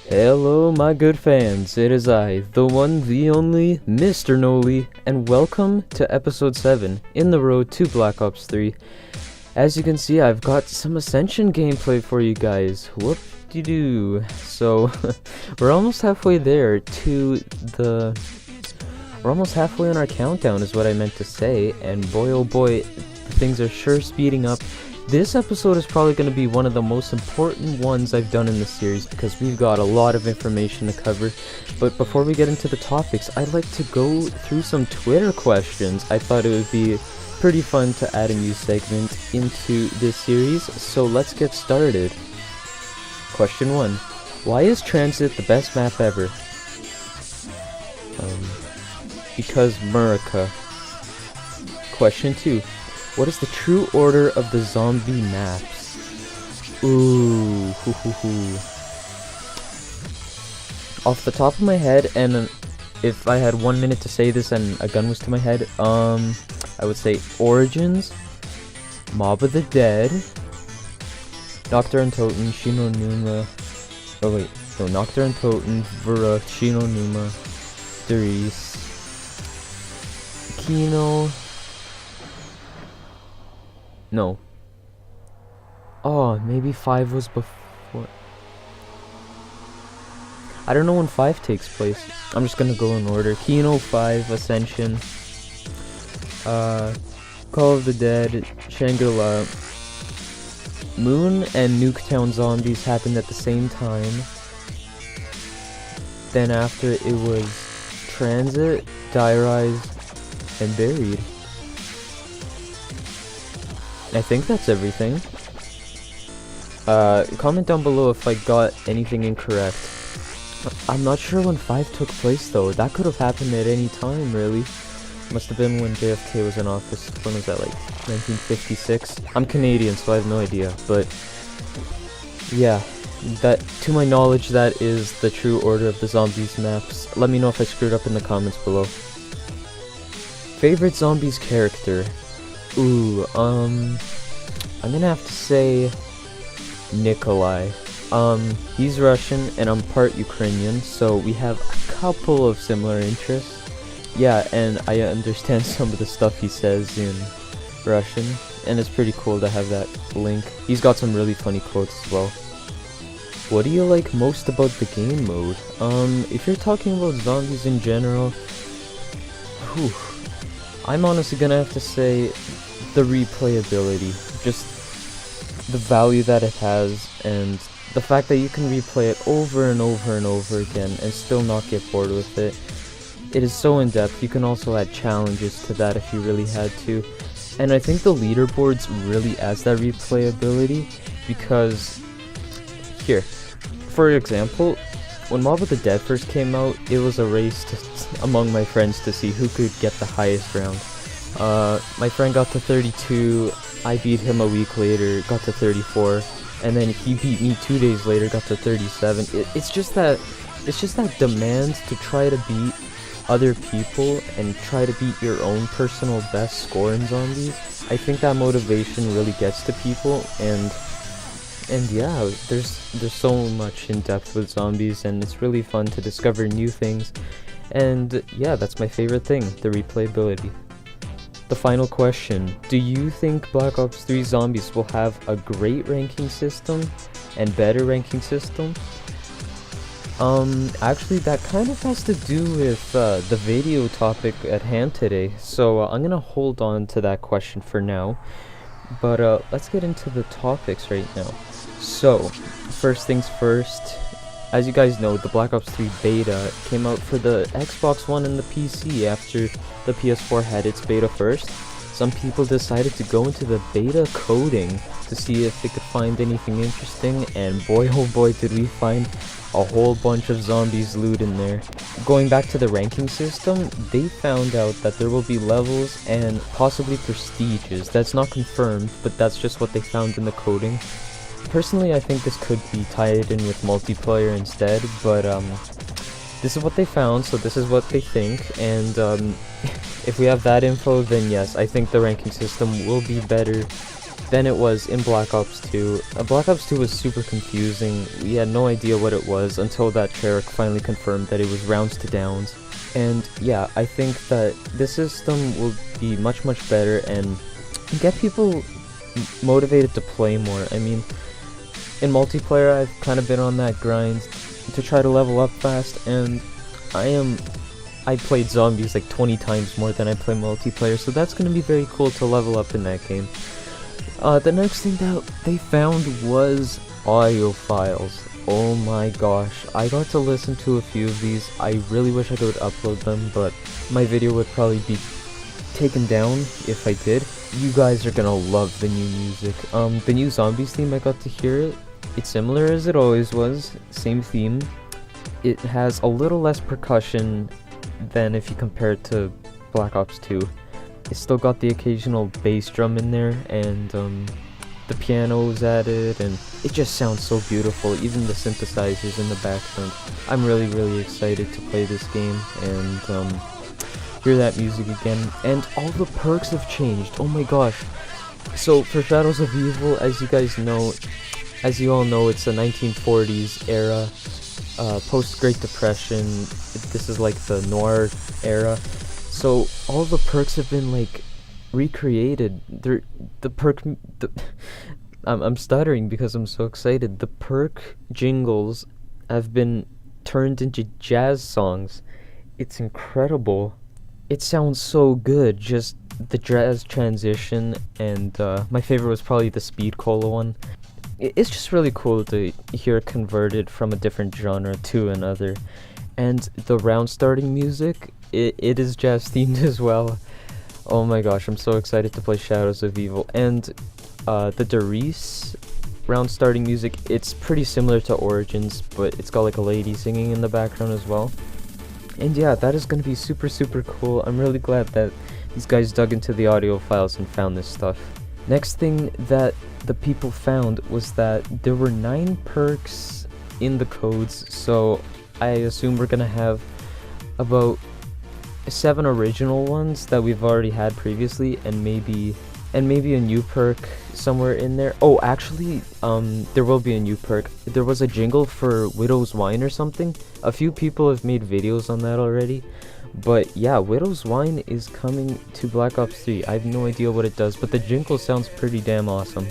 Hello my good fans, it is I, the one, the only, Mr. Noli, and welcome to episode 7, in the road to Black Ops 3. As you can see, I've got some Ascension gameplay for you guys, whoop-de-doo. So, we're almost halfway there to the... We're almost halfway on our countdown is what I meant to say, and boy oh boy, things are sure speeding up. This episode is probably going to be one of the most important ones I've done in the series because we've got a lot of information to cover. But before we get into the topics, I'd like to go through some Twitter questions. I thought it would be pretty fun to add a new segment into this series, so let's get started. Question 1. Why is Transit the best map ever? Because Murica. Question 2. What is the true order of the zombie maps? Ooh, hoo hoo hoo. Off the top of my head, and if I had 1 minute to say this and a gun was to my head, I would say Origins, Mob of the Dead, Nocturne Toten, Shinonuma. Oh wait, no, Nocturne Toten, Vera, Shinonuma, Darius, Kino. No. Oh, maybe 5 was before. I don't know when 5 takes place. I'm just gonna go in order. Kino 5, Ascension, Call of the Dead, Shangri-La. Moon and Nuketown Zombies happened at the same time. Then after it was Transit, Die Rise, and Buried. I think that's everything. Comment down below if I got anything incorrect. I'm not sure when 5 took place though. That could have happened at any time, really. Must have been when JFK was in office. When was that, like 1956? I'm Canadian, so I have no idea. But yeah, that, to my knowledge, that is the true order of the zombies maps. Let me know if I screwed up in the comments below. Favorite zombies character? Ooh, I'm gonna have to say Nikolai. He's Russian and I'm part Ukrainian, so we have a couple of similar interests. Yeah, and I understand some of the stuff he says in Russian, and it's pretty cool to have that link. He's got some really funny quotes as well. What do you like most about the game mode? If you're talking about zombies in general, whew, I'm honestly gonna have to say the replayability, just the value that it has, and the fact that you can replay it over and over and over again and still not get bored with it. It is so in-depth. You can also add challenges to that if you really had to, and I think the leaderboards really adds that replayability because, here, for example, when Mob of the Dead first came out, it was a race among my friends to see who could get the highest round. My friend got to 32, I beat him a week later, got to 34, and then he beat me 2 days later, got to 37. It's just that demand to try to beat other people and try to beat your own personal best score in zombies. I think that motivation really gets to people, and yeah, there's so much in depth with zombies, and it's really fun to discover new things. And yeah, that's my favorite thing, the replayability. The final question, do you think Black Ops 3 Zombies will have a great ranking system and better ranking system? Actually that kind of has to do with the video topic at hand today, so I'm gonna hold on to that question for now. But let's get into the topics right now. So, first things first, as you guys know, the Black Ops 3 beta came out for the Xbox One and the PC after the PS4 had its beta first. Some people decided to go into the beta coding to see if they could find anything interesting, and boy oh boy did we find a whole bunch of zombies loot in there. Going back to the ranking system, they found out that there will be levels and possibly prestiges. That's not confirmed, but that's just what they found in the coding. Personally, I think this could be tied in with multiplayer instead, but this is what they found, so this is what they think, and if we have that info, then yes, I think the ranking system will be better than it was in Black Ops 2. Black Ops 2 was super confusing. We had no idea what it was until that Treyarch finally confirmed that it was rounds to downs. And yeah, I think that this system will be much better and get people motivated to play more. I mean, in multiplayer, I've kind of been on that grind to try to level up fast, and I played zombies like 20 times more than I play multiplayer, so that's going to be very cool to level up in that game. The next thing that they found was audio files. Oh my gosh, I got to listen to a few of these. I really wish I could upload them, but my video would probably be taken down if I did. You guys are gonna love the new music. The new zombies theme, I got to hear it. It's similar as it always was, same theme. It has a little less percussion than if you compare it to Black Ops 2. It's still got the occasional bass drum in there, and the piano's added, and it just sounds so beautiful, even the synthesizers in the background. I'm really excited to play this game and hear that music again, and all the perks have changed. Oh my gosh. So for Shadows of Evil, as you all know, it's a 1940s era, post-Great Depression. This is like the noir era. So all the perks have been like recreated. I'm stuttering because I'm so excited. The perk jingles have been turned into jazz songs. It's incredible. It sounds so good, just the jazz transition, and my favorite was probably the Speed Cola one. It's just really cool to hear it converted from a different genre to another. And the round starting music, it is jazz themed as well. Oh my gosh, I'm so excited to play Shadows of Evil. And the Darius round starting music, it's pretty similar to Origins, but it's got like a lady singing in the background as well. And yeah, that is going to be super cool. I'm really glad that these guys dug into the audio files and found this stuff. Next thing that the people found was that there were 9 perks in the codes, so I assume we're going to have about 7 original ones that we've already had previously, and maybe a new perk somewhere in there. Oh, actually, there will be a new perk. There was a jingle for Widow's Wine or something. A few people have made videos on that already. But yeah, Widow's Wine is coming to Black Ops 3. I have no idea what it does, but the jingle sounds pretty damn awesome.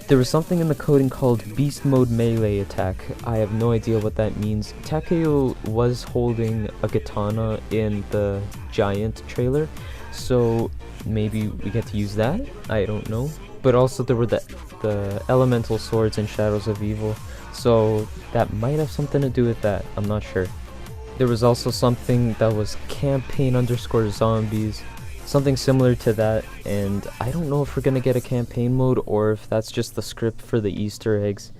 There was something in the coding called Beast Mode Melee Attack. I have no idea what that means. Takeo was holding a katana in the Giant trailer, so maybe we get to use that? I don't know. But also there were the elemental swords in Shadows of Evil, so that might have something to do with that. I'm not sure. There was also something that was campaign_zombies, something similar to that, and I don't know if we're gonna get a campaign mode or if that's just the script for the Easter eggs.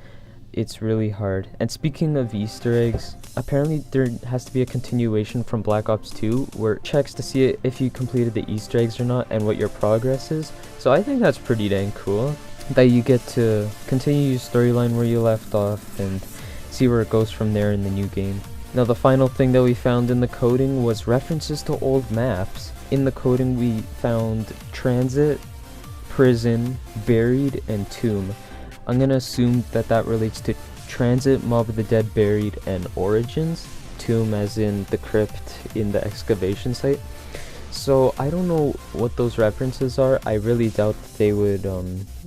It's really hard. And speaking of Easter eggs, apparently there has to be a continuation from Black Ops 2 where it checks to see if you completed the Easter eggs or not and what your progress is. So I think that's pretty dang cool that you get to continue your storyline where you left off and see where it goes from there in the new game. Now the final thing that we found in the coding was references to old maps. In the coding we found Transit, Prison, Buried, and Tomb. I'm gonna assume that that relates to Transit, Mob of the Dead, Buried, and Origins. Tomb as in the crypt in the excavation site. So I don't know what those references are. I really doubt that they would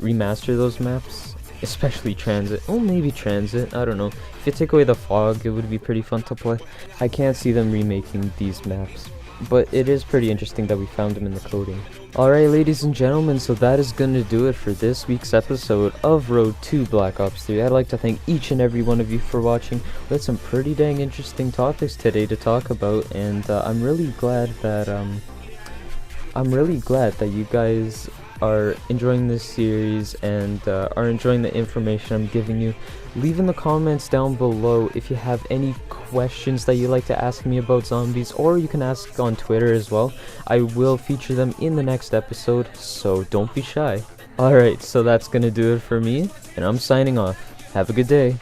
remaster those maps, especially Transit. Oh, maybe Transit, I don't know. If you take away the fog, it would be pretty fun to play. I can't see them remaking these maps, but it is pretty interesting that we found them in the coding. Alright, ladies and gentlemen, so that is gonna do it for this week's episode of Road to Black Ops 3. I'd like to thank each and every one of you for watching. We had some pretty dang interesting topics today to talk about, and I'm really glad that you guys are enjoying this series and are enjoying the information I'm giving you. Leave in the comments down below if you have any questions that you'd like to ask me about zombies, or you can ask on Twitter as well. I will feature them in the next episode, so don't be shy. Alright, so that's gonna do it for me, and I'm signing off. Have a good day.